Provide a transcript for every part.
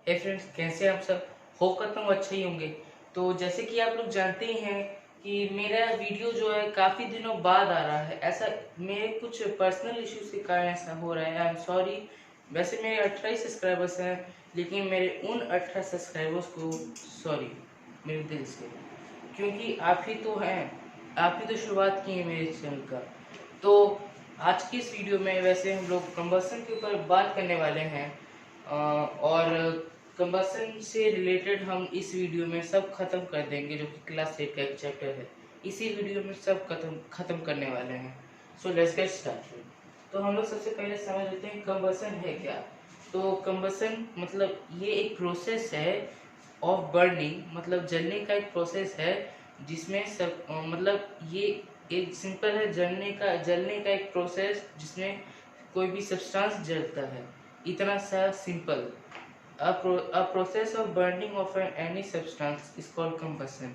हे friends, कैसे आप सब? होप करता हूँ अच्छे ही होंगे। तो जैसे कि आप लोग जानते ही हैं कि मेरा वीडियो जो है काफ़ी दिनों बाद आ रहा है। ऐसा मेरे कुछ पर्सनल इश्यूज के कारण ऐसा हो रहा है। I am sorry. वैसे मेरे 28 सब्सक्राइबर्स हैं, लेकिन मेरे उन 18 सब्सक्राइबर्स को सॉरी मेरे दिल से, क्योंकि आप ही तो हैं, आप ही तो शुरुआत की है मेरे चैनल का। तो आज की इस वीडियो में वैसे हम लोग कंबसन के ऊपर बात करने वाले हैं। और कंबसन से रिलेटेड हम इस वीडियो में सब खत्म कर देंगे, जो कि क्लास 8 का एक चैप्टर है। इसी वीडियो में सब खत्म करने वाले हैं। So let's get started. तो हम लोग सबसे पहले समझ लेते हैं कंबसन है क्या। तो कंबसन मतलब ये एक प्रोसेस है ऑफ बर्निंग, मतलब जलने का एक प्रोसेस है, जिसमें सब मतलब ये एक सिंपल है, जलने का एक प्रोसेस जिसमें कोई भी सब्सटेंस जलता है। इतना सा simple. A process of burning of any substance is called combustion।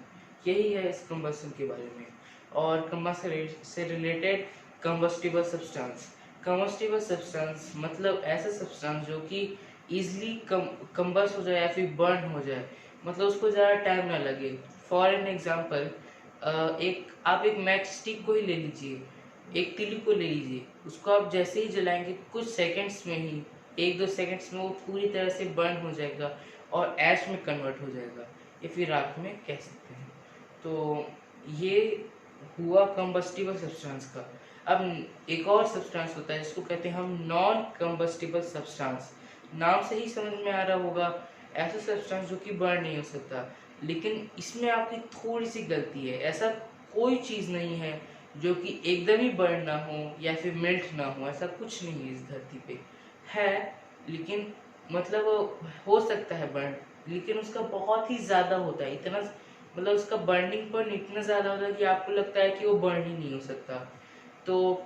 यही है इस combustion के बारे में। और combustion से related combustible substance। combustible substance मतलब ऐसा substance जो कि easily combust हो जाए या फिर burn हो जाए, मतलब उसको ज़्यादा टाइम ना लगे। फॉर एन एग्जाम्पल, आप एक मैच स्टिक को ही ले लीजिए, एक तिली को ले लीजिए। उसको आप जैसे ही जलाएंगे कुछ सेकंड्स में ही, 1-2 सेकंड्स में वो पूरी तरह से बर्न हो जाएगा और ऐश में कन्वर्ट हो जाएगा, या फिर राख में कह सकते हैं। तो ये हुआ कंबस्टिबल सब्सटेंस का। अब एक और सब्सटेंस होता है जिसको कहते हैं हम नॉन कंबस्टिबल सब्सटेंस। नाम से ही समझ में आ रहा होगा, ऐसा सब्सटेंस जो कि बर्न नहीं हो सकता। लेकिन इसमें आपकी थोड़ी सी गलती है। ऐसा कोई चीज़ नहीं है जो कि एकदम ही बर्न ना हो या फिर मेल्ट ना हो, ऐसा कुछ नहीं है इस धरती पे। है, लेकिन मतलब हो सकता है बर्न, लेकिन उसका बहुत ही ज़्यादा होता है। इतना मतलब उसका बर्निंग पॉइंट इतना ज़्यादा होता है कि आपको लगता है कि वो बर्न ही नहीं हो सकता। तो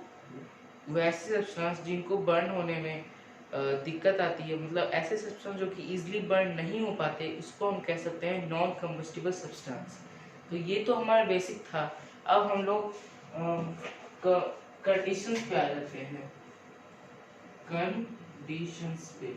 वैसे सब्सटेंस जिनको बर्न होने में दिक्कत आती है, मतलब ऐसे सब्सटेंस जो कि इजीली बर्न नहीं हो पाते, उसको हम कह सकते हैं नॉन कंबस्टिबल सब्सटेंस। तो ये तो हमारा बेसिक था। अब हम लोग कंडीशंस पे आ जाते हैं। कंडीशंस पे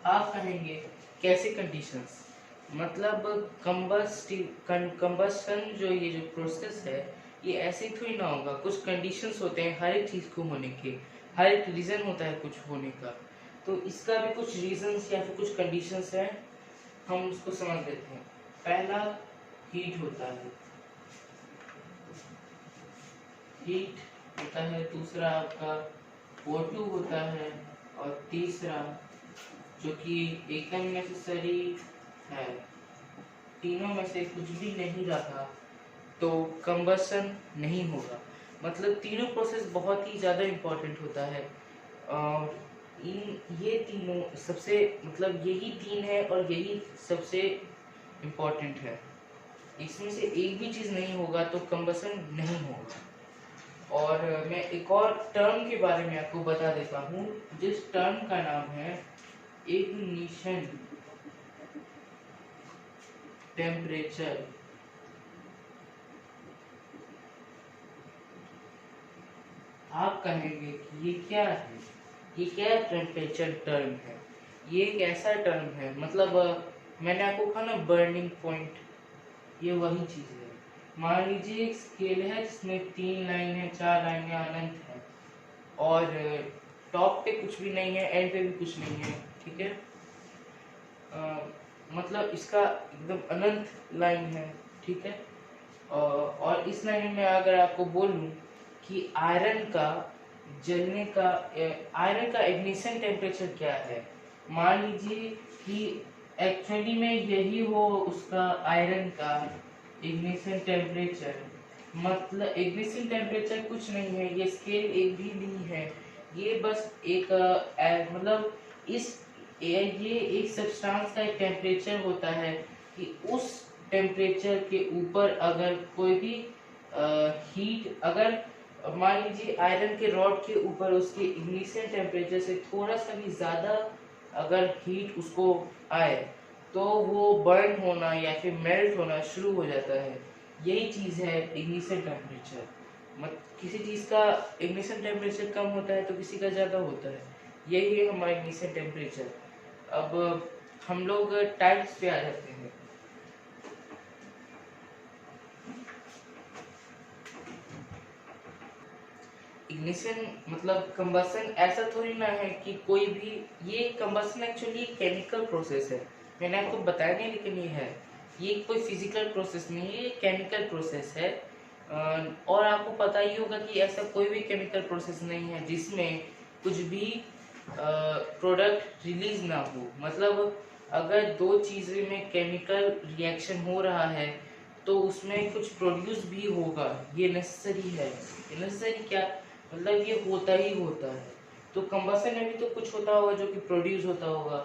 आप कहेंगे कैसे कंडीशंस, मतलब कंबस्शन जो ये जो प्रोसेस है, ये ऐसे थोड़ी ना होगा। कुछ कंडीशंस होते हैं हर एक चीज़ को होने के, हर एक रीज़न होता है कुछ होने का। तो इसका भी कुछ रीजंस या फिर कुछ कंडीशंस हैं, हम उसको समझ लेते हैं। पहला हीट होता है, हीट होता है। दूसरा आपका O2 होता है। और तीसरा जो कि एकदम नेसेसरी है, तीनों में से कुछ भी नहीं रहा तो कंबसन नहीं होगा। मतलब तीनों प्रोसेस बहुत ही ज़्यादा इम्पोर्टेंट होता है। और ये तीनों सबसे, मतलब यही तीन है और यही सबसे इम्पोर्टेंट है। इसमें से एक भी चीज़ नहीं होगा तो कंबसन नहीं होगा। और मैं एक और टर्म के बारे में आपको बता देता हूँ, जिस टर्म का नाम है इग्निशन टेम्परेचर। आप कहेंगे कि ये क्या है, ये क्या टेम्परेचर टर्म है? ये एक ऐसा टर्म है, मतलब मैंने आपको कहा ना बर्निंग पॉइंट, ये वही चीज़ है। मान लीजिए एक स्केल है जिसमें 3 लाइन है, 4 लाइन है, अनंत है, और टॉप पे कुछ भी नहीं है, एंड पे भी कुछ नहीं है, ठीक है। मतलब इसका एकदम अनंत लाइन है, ठीक है। और इस लाइन में अगर आपको बोलूं कि आयरन का इग्निशन टेम्परेचर क्या है, मान लीजिए कि एक्चुअली में यही हो उसका आयरन का इग्निशन टेम्परेचर। मतलब इग्निशन टेम्परेचर कुछ नहीं है, ये स्केल एक भी नहीं है, ये बस एक मतलब इस ये एक सब्सटेंस का एक टेम्परेचर होता है कि उस टेम्परेचर के ऊपर अगर कोई भी हीट, अगर मान लीजिए आयरन के रॉड के ऊपर उसके इग्निशन टेम्परेचर से थोड़ा सा भी ज़्यादा अगर हीट उसको आए, तो वो बर्न होना या फिर मेल्ट होना शुरू हो जाता है। यही चीज़ है इग्निशन टेम्परेचर। मत किसी चीज़ का इग्निशन टेम्परेचर कम होता है तो किसी का ज़्यादा होता है, यही है हमारा इग्निशन टेम्परेचर। अब हम लोग टाइप्स पे आ जाते हैं। इग्निशन मतलब कंबसन ऐसा थोड़ी ना है कि कोई भी, ये कंबसन एक्चुअली केमिकल प्रोसेस है। मैंने आपको बताया नहीं, लेकिन ये कोई फिजिकल प्रोसेस नहीं है, ये केमिकल प्रोसेस है। और आपको पता ही होगा कि ऐसा कोई भी केमिकल प्रोसेस नहीं है जिसमें कुछ भी प्रोडक्ट रिलीज ना हो। मतलब अगर दो चीज़ें में केमिकल रिएक्शन हो रहा है तो उसमें कुछ प्रोड्यूस भी होगा, ये नेसेसरी है। ये नेसेसरी क्या मतलब, ये होता ही होता है। तो कंबसन में भी तो कुछ होता होगा जो कि प्रोड्यूस होता होगा।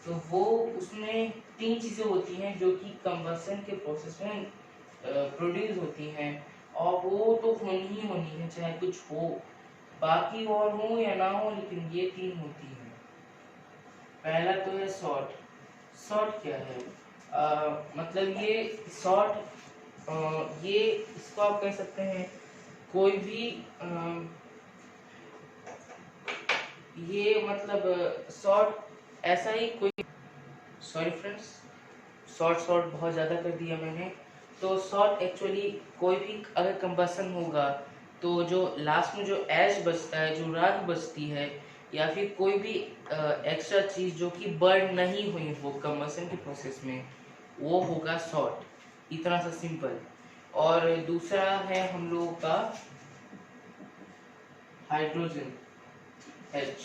तो वो उसमें तीन चीज़ें होती हैं जो कि कंबसन के प्रोसेस में प्रोड्यूस होती हैं, और वो तो होनी ही होनी है चाहे कुछ हो, बाकी और हो या ना हो, लेकिन ये तीन होती हैं। पहला तो है सॉर्ट। सॉर्ट क्या है? मतलब ये सॉर्ट, ये इसको आप कह सकते हैं कोई भी ये मतलब सॉर्ट ऐसा ही कोई, सॉरी फ्रेंड्स, शॉर्ट बहुत ज़्यादा कर दिया मैंने। तो शॉर्ट एक्चुअली कोई भी अगर कंबसन होगा तो जो लास्ट में जो ऐश बचता है, जो राख बचती है, या फिर कोई भी एक्स्ट्रा चीज़ जो कि बर्न नहीं हुई हो कंबसन के प्रोसेस में, वो होगा शॉर्ट। इतना सा सिंपल। और दूसरा है हम लोगों का हाइड्रोजन, H।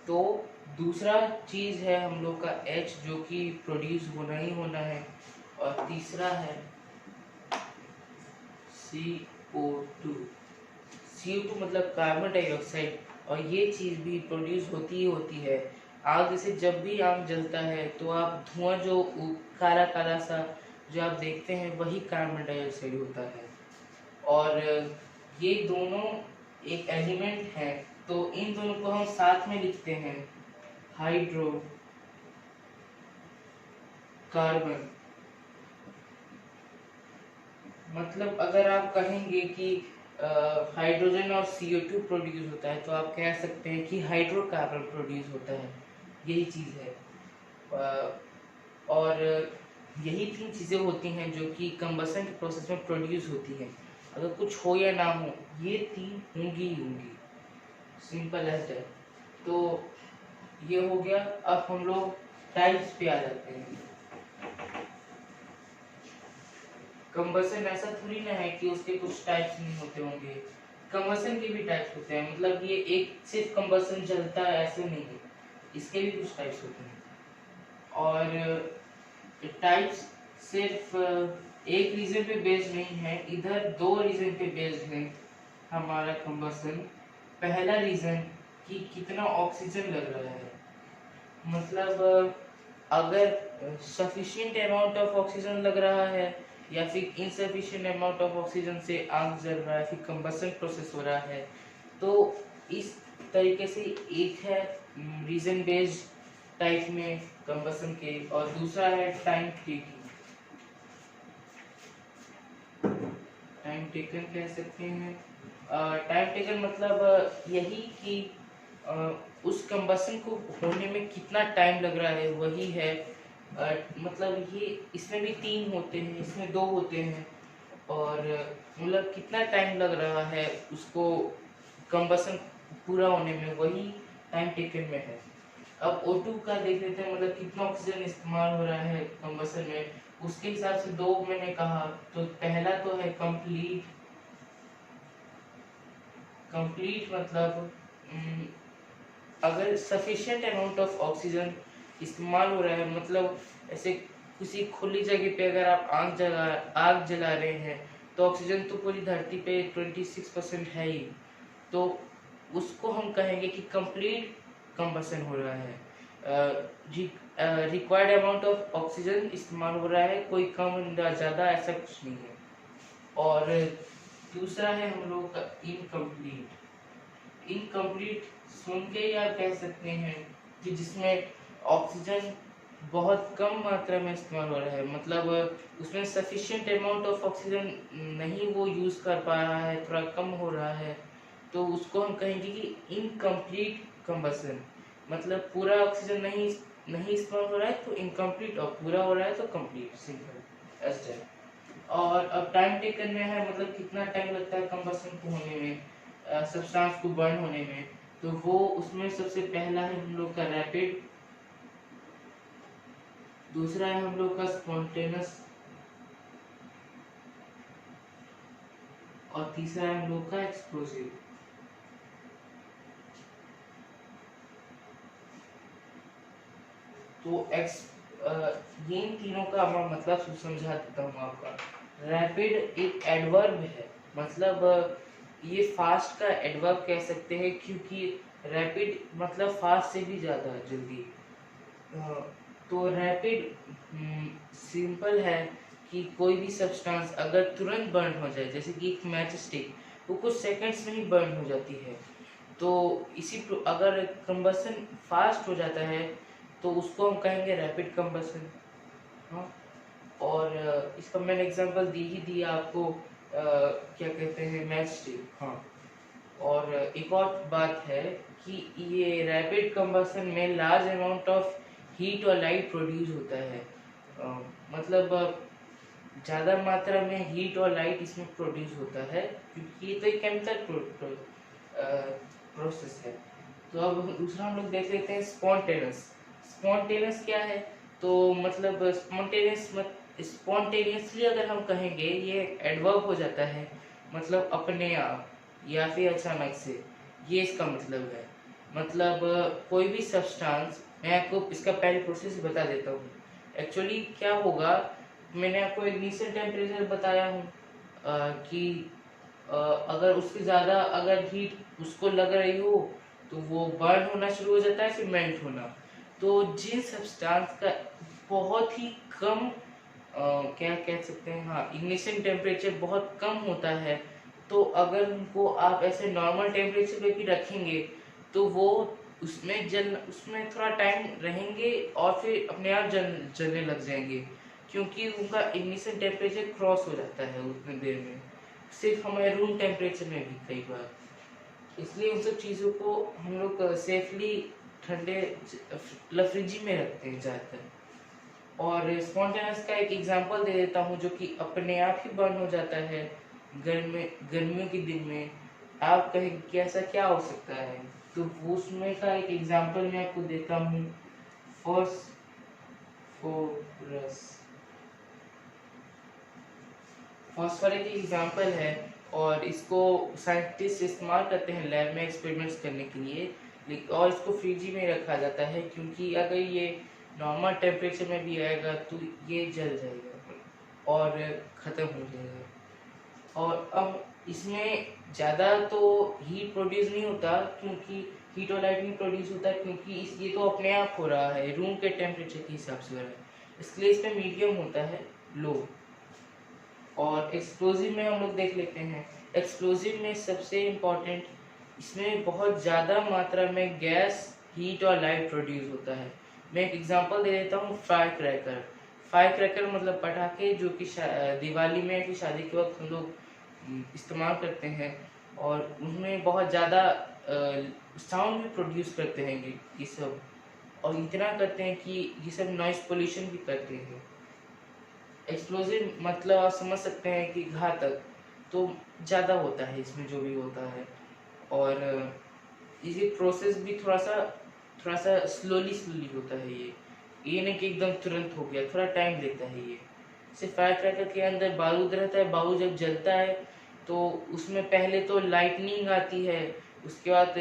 तो दूसरा चीज है हम लोग का H, जो कि प्रोड्यूस होना ही होना है। और तीसरा है CO2। CO2 मतलब कार्बन डाइऑक्साइड, और ये चीज भी प्रोड्यूस होती ही होती है। आग जैसे जब भी आग जलता है तो आप धुआं जो काला काला सा जो आप देखते हैं वही कार्बन डाइऑक्साइड होता है। और ये दोनों एक एलिमेंट है, तो इन दोनों को हम साथ में लिखते हैं हाइड्रो कार्बन। मतलब अगर आप कहेंगे कि हाइड्रोजन और CO2 प्रोड्यूस होता है तो आप कह सकते हैं कि हाइड्रोकार्बन प्रोड्यूस होता है। यही चीज़ है। और यही तीन चीज़ें होती हैं जो कि कंबसन के प्रोसेस में प्रोड्यूस होती हैं। अगर कुछ हो या ना हो, ये तीन होंगी ही होंगी। Simple as that. तो ये हो गया। अब हम लोग टाइप्स पे आ जाते हैं। कंबसन ऐसा थोड़ी ना है कि उसके कुछ टाइप्स नहीं होते होंगे, कंबसन के भी टाइप्स होते हैं। मतलब ये एक सिर्फ कंबसन जलता है ऐसे नहीं है, इसके भी कुछ टाइप्स होते हैं। और टाइप्स सिर्फ एक रीजन पे बेस्ड नहीं है, इधर दो रीजन पे बेस्ड है हमारा कंबसन। पहला रीजन कि कितना ऑक्सीजन लग रहा है। मतलब अगर सफिशिएंट अमाउंट ऑफ ऑक्सीजन लग रहा है या फिर इनसफिशिएंट अमाउंट ऑफ ऑक्सीजन से आग जल रहा है, फिर कंबसन प्रोसेस हो रहा है। तो इस तरीके से एक है रीजन बेस्ड टाइप में कंबसन के, और दूसरा है टाइम टेकिंग। टाइम टेकन कह सकते हैं। टाइम टेकन मतलब यही कि उस कंबसन को होने में कितना टाइम लग रहा है, वही है। मतलब ये इसमें भी तीन होते हैं, इसमें दो होते हैं। और मतलब कितना टाइम लग रहा है उसको कंबसन पूरा होने में, वही टाइम टेकन में है। अब O2 का देख लेते हैं, मतलब कितना ऑक्सीजन इस्तेमाल हो रहा है कंबसन में, उसके हिसाब से दो मैंने कहा। तो पहला तो है कंप्लीट। कंप्लीट मतलब अगर सफिशिएंट अमाउंट ऑफ ऑक्सीजन इस्तेमाल हो रहा है, मतलब ऐसे किसी खुली जगह पे अगर आप आग जला रहे हैं तो ऑक्सीजन तो पूरी धरती पे 26% है ही, तो उसको हम कहेंगे कि कंप्लीट कंबसन हो रहा है। रिक्वायर्ड अमाउंट ऑफ ऑक्सीजन इस्तेमाल हो रहा है, कोई कम या ज़्यादा ऐसा कुछ नहीं है। और दूसरा है हम लोग का इनकम्प्लीट। इनकम्प्लीट सुन के ही आप कह सकते हैं कि जिसमें ऑक्सीजन बहुत कम मात्रा में इस्तेमाल हो रहा है, मतलब उसमें सफिशिएंट अमाउंट ऑफ ऑक्सीजन नहीं वो यूज़ कर पा रहा है, थोड़ा कम हो रहा है, तो उसको हम कहेंगे कि इनकम्प्लीट कंबसन। मतलब पूरा ऑक्सीजन नहीं नहीं इस्तेमाल हो रहा है तो इनकम्प्लीट, और पूरा हो रहा है तो कंप्लीट, सिंपल एज दैट। और अब टाइम टेकन में है, मतलब कितना टाइम लगता है कंबसन को होने में, सब्सटेंस को बर्न होने में। तो वो उसमें सबसे पहला है हम लोग का रैपिड, दूसरा है हम लोग का स्पॉन्टेनियस, और तीसरा है हम लोग का एक्सप्लोसिव। तो ये इन तीनों का मैं मतलब समझा देता हूँ आपका। रैपिड एक एडवर्ब है, मतलब ये फास्ट का एडवर्ब कह सकते हैं, क्योंकि रैपिड मतलब फास्ट से भी ज़्यादा जल्दी। अ, तो रैपिड सिंपल है कि कोई भी सब्सटेंस अगर तुरंत बर्न हो जाए, जैसे कि एक मैच स्टिक, वो कुछ सेकंड्स में ही बर्न हो जाती है। तो अगर कंबसन फास्ट हो जाता है तो उसको हम कहेंगे रैपिड कंबसन। हाँ, और इसका मैंने एग्जांपल दी ही दिया आपको, क्या कहते हैं, मैच स्टिक। हाँ, और एक और बात है कि ये रैपिड कंबसन में लार्ज अमाउंट ऑफ हीट और लाइट प्रोड्यूस होता है। मतलब ज़्यादा मात्रा में हीट और लाइट इसमें प्रोड्यूस होता है, क्योंकि ये तो एक केमिकल प्रोसेस है। तो अब दूसरा हम लोग देख लेते हैं स्पॉन्टेनियस। स्पॉन्टेनियस क्या है? तो मतलब स्पॉन्टेनियसली अगर हम कहेंगे, ये एडवर्ब हो जाता है, मतलब अपने आप या फिर अचानक से, ये इसका मतलब है। मतलब कोई भी सब्सटेंस, मैं आपको इसका पहले प्रोसेस बता देता हूँ। एक्चुअली क्या होगा, मैंने आपको इनिशियल टेम्परेचर बताया हूँ कि अगर उससे ज़्यादा अगर हीट उसको लग रही हो तो वो बर्न होना शुरू हो जाता है, फिर मेल्ट होना। तो जिन सब्सटेंस का बहुत ही कम क्या कह सकते हैं, हाँ, इग्निशन टेम्परेचर बहुत कम होता है, तो अगर उनको आप ऐसे नॉर्मल टेम्परेचर पे भी रखेंगे तो वो उसमें थोड़ा टाइम रहेंगे और फिर अपने आप जलने लग जाएंगे, क्योंकि उनका इग्निशन टेम्परेचर क्रॉस हो जाता है उतनी देर में, सिर्फ हमारे रूम टेम्परेचर में भी कई बार। इसलिए उन सब चीज़ों को हम लोग सेफली ठंडे फ्रिज में रखते हैं ज़्यादातर। और स्पॉन्टेनियस का एक एग्जांपल दे देता हूँ, जो कि अपने आप ही बर्न हो जाता है गर्मियों के दिन में। आप कहेंगे कि ऐसा क्या हो सकता है, तो वो उसमें का एक एग्जांपल मैं आपको देता हूँ, फॉस्फोरस। फॉस्फर एक एग्जांपल है, और इसको साइंटिस्ट इस्तेमाल करते हैं लैब में एक्सपेरिमेंट्स करने के लिए, और इसको फ्रिज में रखा जाता है, क्योंकि अगर ये नॉर्मल टेम्परेचर में भी आएगा तो ये जल जाएगा और ख़त्म हो जाएगा। और अब इसमें ज़्यादा तो हीट प्रोड्यूस नहीं होता, क्योंकि हीट और लाइट नहीं प्रोड्यूस होता, क्योंकि ये तो अपने आप हो रहा है, रूम के टेम्परेचर के हिसाब से हो रहा है, इसलिए इसमें मीडियम होता है, लो। और एक्सप्लोजिव में हम लोग देख लेते हैं। एक्सप्लोजिव में सबसे इम्पोर्टेंट, इसमें बहुत ज़्यादा मात्रा में गैस, हीट और लाइट प्रोड्यूस होता है। मैं एक एग्जांपल दे देता हूँ, फायर क्रैकर। फायर क्रैकर मतलब पटाखे, जो कि दिवाली में कि शादी के वक्त हम लोग इस्तेमाल करते हैं, और उनमें बहुत ज़्यादा साउंड भी प्रोड्यूस करते हैं ये सब, और इतना करते हैं कि ये सब नॉइस पोल्यूशन भी करते हैं। एक्सप्लोजिव मतलब आप समझ सकते हैं कि घातक तो ज़्यादा होता है इसमें जो भी होता है। और ये प्रोसेस भी थोड़ा सा स्लोली स्लोली होता है, ये नहीं कि एकदम तुरंत हो गया, थोड़ा टाइम लेता है ये। जैसे फायर क्रैकर के अंदर बारूद रहता है, बारूद जब जलता है तो उसमें पहले तो लाइटनिंग आती है, उसके बाद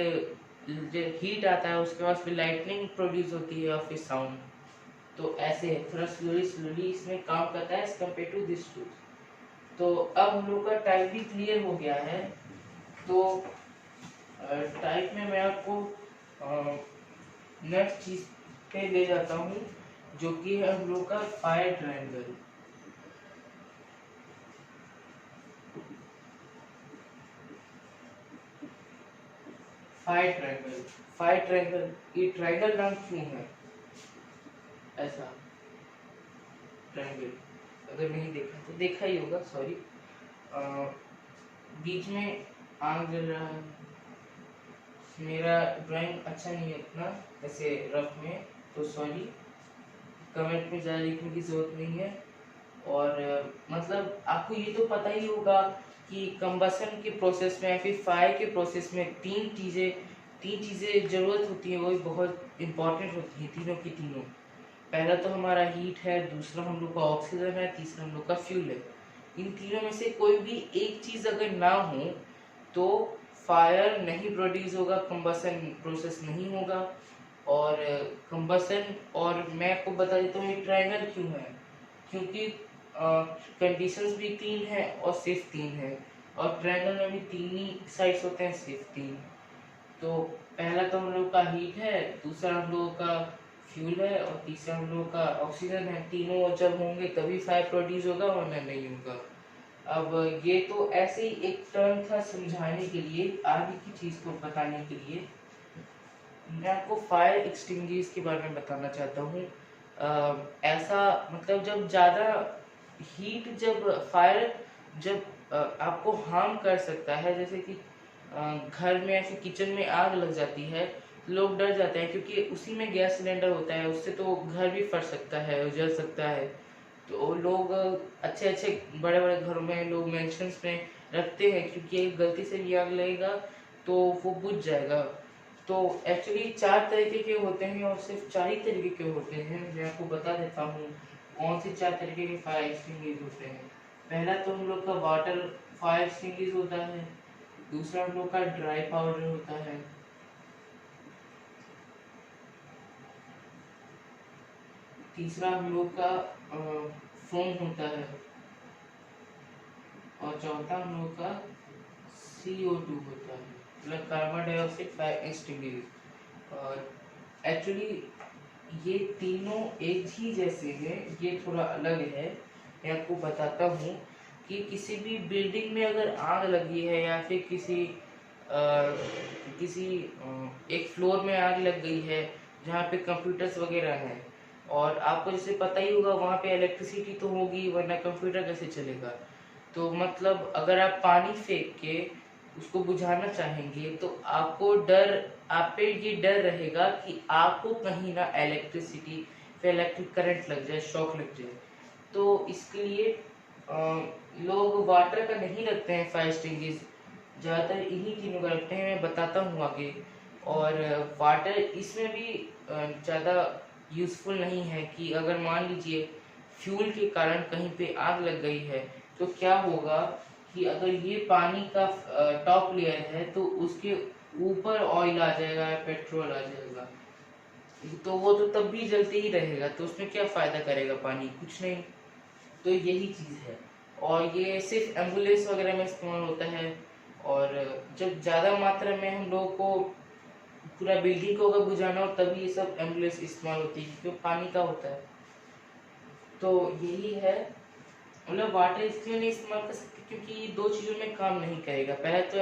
हीट आता है, उसके बाद फिर लाइटनिंग प्रोड्यूस होती है और फिर साउंड। तो ऐसे थोड़ा स्लोली स्लोली इसमें काम करता है as compare to this two. तो अब हम लोग का टाइप भी क्लियर हो गया है। तो टाइप में मैं आपको नेक्स्ट चीज पे ले जाता हूँ, जो कि है हम लोग का fire triangle. Fire triangle, fire triangle, ये ट्रायंगल नाम क्यों है ऐसा? ट्रायंगल अगर नहीं देखा तो देखा ही होगा, सॉरी। बीच में आग जल रहा है, मेरा ड्राइंग अच्छा नहीं है उतना ऐसे रफ में, तो सॉरी, कमेंट में ज़्यादा लिखने की ज़रूरत नहीं है। और मतलब आपको ये तो पता ही होगा कि कंबसन के प्रोसेस में या फिर फायर के प्रोसेस में तीन चीज़ें ज़रूरत होती है, वो भी बहुत इम्पॉर्टेंट होती है, तीनों की तीनों। पहला तो हमारा हीट है, दूसरा हम लोग का ऑक्सीजन है, तीसरा हम लोग का फ्यूल है। इन तीनों में से कोई भी एक चीज़ अगर ना हो तो फायर नहीं प्रोड्यूस होगा, कंबसन प्रोसेस नहीं होगा। और कंबसन, और मैं आपको बता देता हूँ ये ट्रायंगल क्यों है, क्योंकि कंडीशंस भी तीन है और सिर्फ तीन है, और ट्रायंगल में भी तीन ही साइड्स होते हैं, सिर्फ तीन। तो पहला तो हम लोग का हीट है, दूसरा हम लोगों का फ्यूल है, और तीसरा हम लोगों का ऑक्सीजन है। तीनों जब होंगे तभी फायर प्रोड्यूस होगा, वरना नहीं होगा। अब ये तो ऐसे ही एक टर्म था समझाने के लिए, आगे की चीज को बताने के लिए। मैं आपको फायर एक्सटिंग्विश के बारे में बताना चाहता हूँ। ऐसा मतलब जब ज़्यादा हीट, जब फायर, जब आपको हार्म कर सकता है, जैसे कि घर में या फिर किचन में आग लग जाती है, लोग डर जाते हैं क्योंकि उसी में गैस सिलेंडर होता है, उससे तो घर भी फट सकता है, जल सकता है। तो लोग अच्छे अच्छे बड़े बड़े घरों में लोग मेंशंस में रखते हैं, क्योंकि एक गलती से भी आग लगेगा तो वो बुझ जाएगा। तो एक्चुअली चार तरीके के होते हैं, और सिर्फ चार ही तरीके के होते हैं। मैं आपको बता देता हूँ कौन से चार तरीके के फायर एक्सटिंग्विश होते हैं। पहला तो हम लोग का वाटर फायर एक्सटिंग्विश होता है, दूसरा हम लोग का ड्राई पाउडर होता है, तीसरा हम लोग का फोम होता है, और चौथा हम लोग का CO2 होता है, मतलब कार्बन डाइऑक्साइड फायर एक्सटिंग्विश। और एक्चुअली ये तीनों एक ही जैसे हैं, ये थोड़ा अलग है। मैं आपको बताता हूँ कि किसी भी बिल्डिंग में अगर आग लगी है, या फिर किसी एक फ्लोर में आग लग गई है जहाँ पे कंप्यूटर्स वगैरह हैं, और आपको जैसे पता ही होगा वहाँ पे इलेक्ट्रिसिटी तो होगी, वरना कंप्यूटर कैसे चलेगा। तो मतलब अगर आप पानी फेंक के उसको बुझाना चाहेंगे तो आपको डर, आप पे ये डर रहेगा कि आपको कहीं ना इलेक्ट्रिसिटी फिर इलेक्ट्रिक करंट लग जाए, शॉक लग जाए। तो इसके लिए लोग वाटर का नहीं रखते हैं फायर एक्सटिंग्विश, ज़्यादातर इन्हीं तीनों का रखते हैं। मैं बताता हूँ आगे। और वाटर इसमें भी ज़्यादा यूज़फुल नहीं है कि अगर मान लीजिए फ्यूल के कारण कहीं पे आग लग गई है, तो क्या होगा कि अगर ये पानी का टॉप लेयर है तो उसके ऊपर ऑयल आ जाएगा या पेट्रोल आ जाएगा, तो वो तो तब भी जलते ही रहेगा, तो उसमें क्या फायदा करेगा पानी, कुछ नहीं। तो यही चीज़ है। और ये सिर्फ एम्बुलेंस वगैरह में इस्तेमाल होता है। और जब ज़्यादा मात्रा में हम लोगों को पूरा बिल्डिंग को अगर बुझाना हो तभी ये सब एम्बुलेंस इस्तेमाल होती है, क्योंकि पानी का होता है। तो यही है, मतलब वाटर इसलिए नहीं इस्तेमाल कर सकते क्योंकि ये दो चीज़ों में काम नहीं करेगा। पहला तो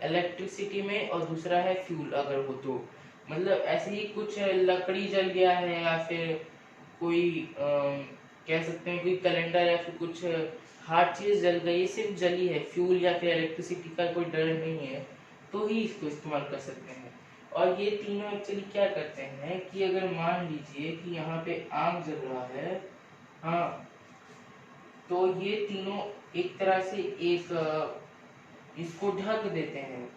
इलेक्ट्रिसिटी में, और दूसरा है फ्यूल अगर हो तो, मतलब ऐसे ही कुछ लकड़ी जल गया है, या फिर कोई कह सकते हैं कोई कैलेंडर या फिर कुछ हार्ड चीज़ जल गई, ये सिर्फ जली है, फ्यूल या फिर इलेक्ट्रिसिटी का कोई डर नहीं है, तो ही इसको इस्तेमाल कर सकते हैं। और ये तीनों एक्चुअली क्या करते हैं कि अगर मान लीजिए कि यहाँ पे आग जल रहा है, हाँ, तो ये तीनों एक तरह से एक इसको ढक देते हैं।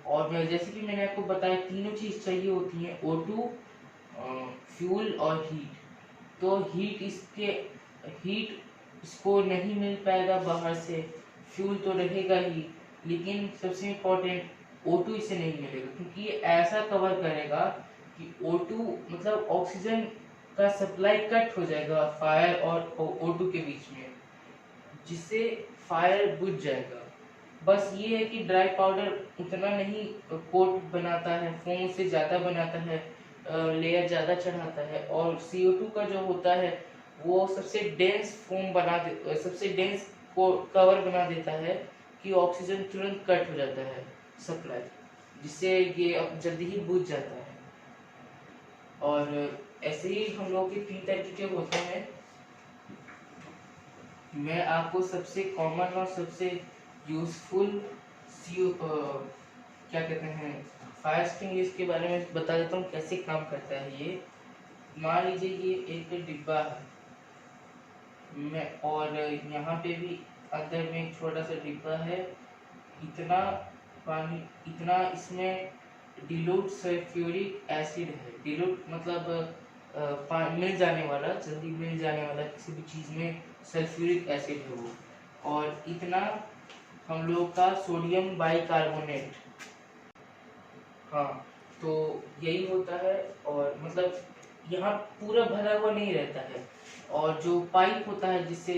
और जैसे कि मैंने आपको बताया तीनों चीज चाहिए होती है, O2, फ्यूल और हीट। तो हीट इसको नहीं मिल पाएगा बाहर से, फ्यूल तो रहेगा ही, लेकिन सबसे इम्पोर्टेंट O2 इसे नहीं मिलेगा, क्योंकि ये ऐसा कवर करेगा कि O2 मतलब ऑक्सीजन का सप्लाई कट हो जाएगा फायर और O2 के बीच में, जिससे फायर बुझ जाएगा। बस ये है कि ड्राई पाउडर उतना नहीं कोट बनाता है, फोम से ज़्यादा बनाता है, लेयर ज़्यादा चढ़ाता है। और CO2 का जो होता है वो सबसे डेंस फोम बना दे, सबसे डेंस को कवर बना देता है कि ऑक्सीजन तुरंत कट हो जाता है सप्लाई, जिससे ये अब जल्दी ही बुझ जाता है। और ऐसे ही हम लोग के तीन तरीके के होते हैं। मैं आपको सबसे कॉमन और सबसे यूजफुल क्या कहते हैं फायर एक्सटिंग्विशर के बारे में बता देता हूँ कैसे काम करता है ये। मान लीजिए ये एक डिब्बा है, मैं और यहाँ पे भी अंदर में एक छोटा सा डिब्बा है। इतना पानी, इतना इसमें डिलूट सल्फ्यूरिक एसिड है। डिलूट मतलब मिल जाने वाला, जल्दी मिल जाने वाला किसी भी चीज़ में सल्फ्यूरिक एसिड है वो। और इतना हम लोग का सोडियम बाइकार्बोनेट, हाँ, तो यही होता है। और मतलब यहाँ पूरा भरा हुआ नहीं रहता है। और जो पाइप होता है जिससे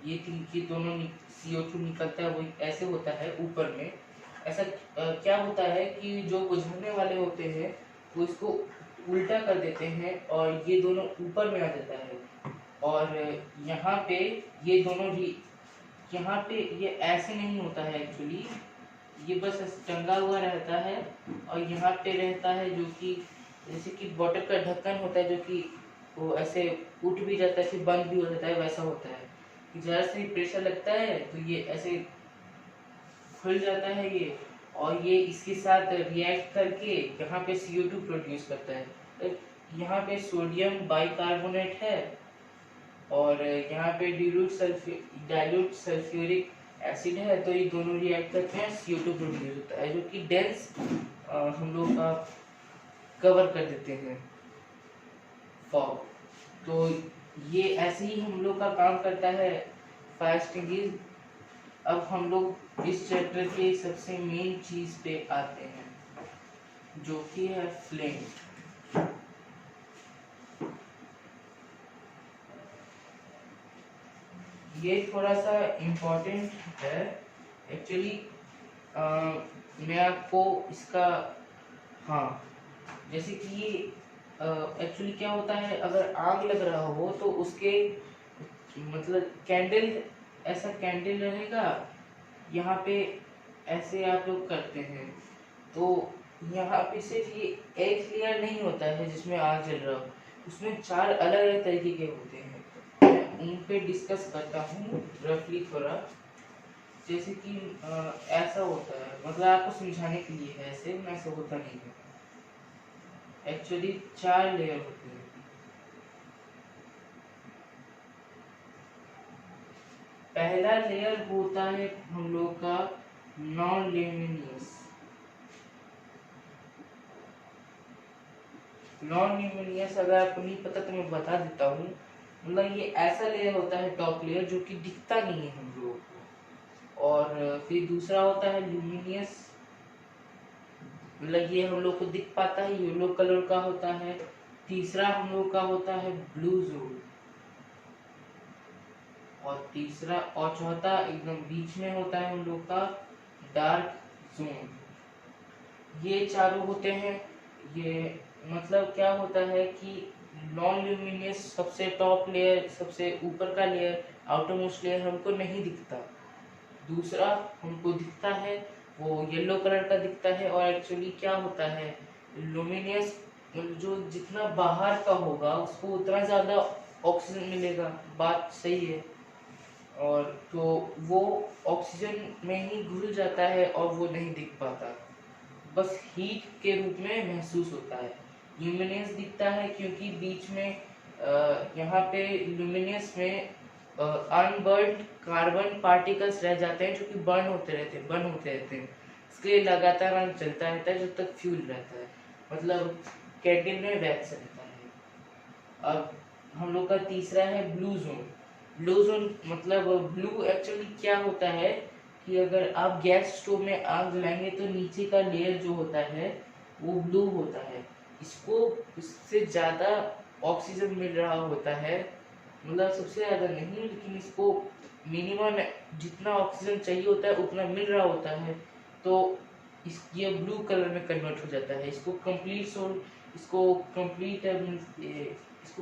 ये दोनों CO2 निकलता है, वो ऐसे होता है ऊपर में। ऐसा क्या होता है कि जो बुझाने वाले होते हैं वो इसको उल्टा कर देते हैं और ये दोनों ऊपर में आ जाता है। और यहाँ पे ये दोनों भी, यहाँ पे ये ऐसे नहीं होता है एक्चुअली, ये बस टंगा हुआ रहता है। और यहाँ पे रहता है जो कि जैसे कि बॉटल का ढक्कन होता है, जो कि वो ऐसे उठ भी जाता है फिर बंद भी हो जाता है, वैसा होता है कि जरा से प्रेशर लगता है तो ये ऐसे खुल जाता है ये। और ये इसके साथ रिएक्ट करके यहाँ पे CO2 प्रोड्यूस करता है। तो यहाँ पे सोडियम बाइकार्बोनेट है और यहाँ पे डाइल्यूट सल्फ्यूरिक एसिड है। तो ये दोनों रिएक्ट करते हैं, CO2 प्रोड्यूस होता है जो कि डेंस हम लोग का कवर कर देते हैं फॉग। तो ये ऐसे ही हम लोग का काम करता है फायर एक्सटिंग्विशर। अब हम लोग इस चैप्टर के सबसे मेन चीज पे आते हैं जो कि है फ्लेम। ये थोड़ा सा इम्पोर्टेंट है एक्चुअली। मैं आपको इसका, हाँ, जैसे कि ये एक्चुअली क्या होता है, अगर आग लग रहा हो तो उसके मतलब कैंडल, ऐसा कैंडल रहेगा यहाँ पे, ऐसे आप लोग करते हैं तो यहाँ पे सिर्फ ये एक लेयर नहीं होता है जिसमें आग जल रहा हो, उसमें 4 अलग अलग तरीके के होते हैं। मैं उन पे डिस्कस करता हूँ रफली थोड़ा। जैसे कि ऐसा होता है, मतलब आपको समझाने के लिए है, ऐसे होता नहीं है। एक्चुअली 4 लेयर होते हैं। पहला लेयर होता है हम लोग का नॉन ल्यूमिनियस। नॉन ल्यूमिनियस अगर आपको नहीं पता तो मैं बता देता हूँ। मतलब ये ऐसा लेयर होता है, टॉप लेयर, जो कि दिखता नहीं है हम लोगों को। और फिर दूसरा होता है ल्यूमिनियस, मतलब ये हम लोग को दिख पाता है, येलो कलर का होता है। तीसरा हम लोग का होता है ब्लू जोन। और तीसरा और चौथा एकदम बीच में होता है हम लोग का डार्क जोन। ये चारों होते हैं। ये मतलब क्या होता है कि नॉन ल्यूमिनियस सबसे टॉप लेयर, सबसे ऊपर का लेयर, आउटर मोस्ट लेयर हमको नहीं दिखता। दूसरा हमको दिखता है वो येलो कलर का दिखता है। और एक्चुअली क्या होता है, लुमिनियस जो जितना बाहर का होगा उसको उतना ज़्यादा ऑक्सीजन मिलेगा, बात सही है। और तो वो ऑक्सीजन में ही घुल जाता है और वो नहीं दिख पाता, बस हीट के रूप में महसूस होता है। ल्यूमिनियस दिखता है क्योंकि बीच में यहाँ पे ल्यूमिनियस में अनबर्न्ड कार्बन पार्टिकल्स रह जाते हैं जो कि बर्न होते रहते हैं। इसके लिए लगातार आग चलता रहता है जब तक फ्यूल रहता है, मतलब कैंडल में वैक्स रहता है। अब हम लोग का तीसरा है ब्लू जोन। ब्लू जोन मतलब ब्लू एक्चुअली क्या होता है कि अगर आप गैस स्टोव में आग जलाएंगे तो नीचे का लेयर जो होता है वो ब्लू होता है। इसको इससे ज़्यादा ऑक्सीजन मिल रहा होता है, मतलब सबसे ज़्यादा नहीं लेकिन इसको मिनिमम जितना ऑक्सीजन चाहिए होता है उतना मिल रहा होता है। तो ये ब्लू कलर में कन्वर्ट हो जाता है। इसको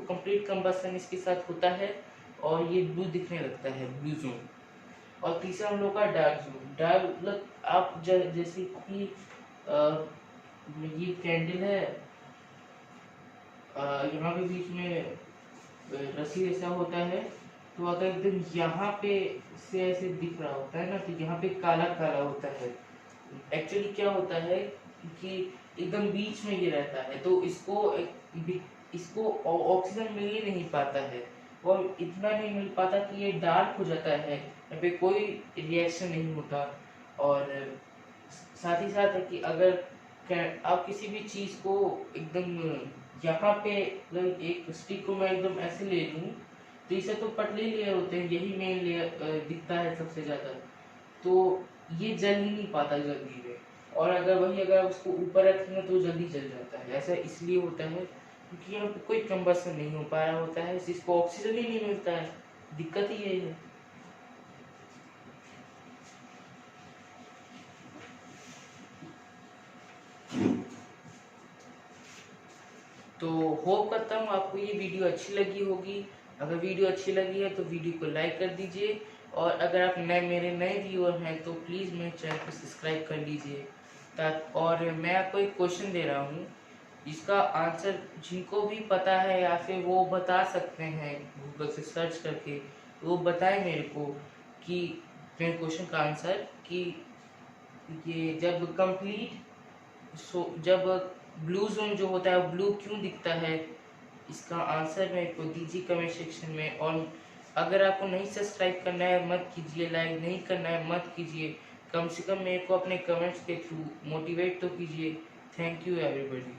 कंप्लीट कंबसन इसके साथ होता है और ये ब्लू दिखने लगता है, ब्लू जोन। और तीसरा हम लोग का डार्क जोन। डार्क मतलब आप जैसे कि ये कैंडल है, यहाँ पे बीच में रस्सी ऐसा होता है, तो अगर एकदम यहाँ पे से ऐसे दिख रहा होता है ना, तो यहाँ पे काला काला होता है। एक्चुअली क्या होता है कि एकदम बीच में ये रहता है, तो इसको ऑक्सीजन मिल ही नहीं पाता है, और इतना नहीं मिल पाता कि ये डार्क हो जाता है, यहाँ पे कोई रिएक्शन नहीं होता। और साथ ही साथ है कि अगर आप किसी भी चीज़ को एकदम यहाँ पे, मतलब एक स्टिक को मैं एकदम ऐसे ले लूँ, तो इसे तो पतले लेयर होते हैं, यही मेन लेयर दिखता है सबसे ज़्यादा, तो ये जल ही नहीं पाता जल्दी में। और अगर आप उसको ऊपर रखेंगे तो जल्दी जल जाता है। ऐसा इसलिए होता है क्योंकि यहाँ पे कोई कंबसन नहीं हो पा रहा होता है, जिसको ऑक्सीजन ही नहीं मिलता है। दिक्कत ही यही है। तो होप करता हूँ आपको ये वीडियो अच्छी लगी होगी। अगर वीडियो अच्छी लगी है तो वीडियो को लाइक कर दीजिए, और अगर आप मेरे नए व्यूअर हैं तो प्लीज़ मेरे चैनल को सब्सक्राइब कर लीजिए। और मैं आपको एक क्वेश्चन दे रहा हूँ, इसका आंसर जिनको भी पता है या फिर वो बता सकते हैं गूगल से सर्च करके, वो बताएं मेरे को कि मेरे क्वेश्चन का आंसर, कि ये जब ब्लू जोन जो होता है ब्लू क्यों दिखता है, इसका आंसर मेरे को दीजिए कमेंट सेक्शन में। और अगर आपको नहीं सब्सक्राइब करना है मत कीजिए, लाइक नहीं करना है मत कीजिए, कम से कम मेरे को अपने कमेंट्स के थ्रू मोटिवेट तो कीजिए। Thank you everybody.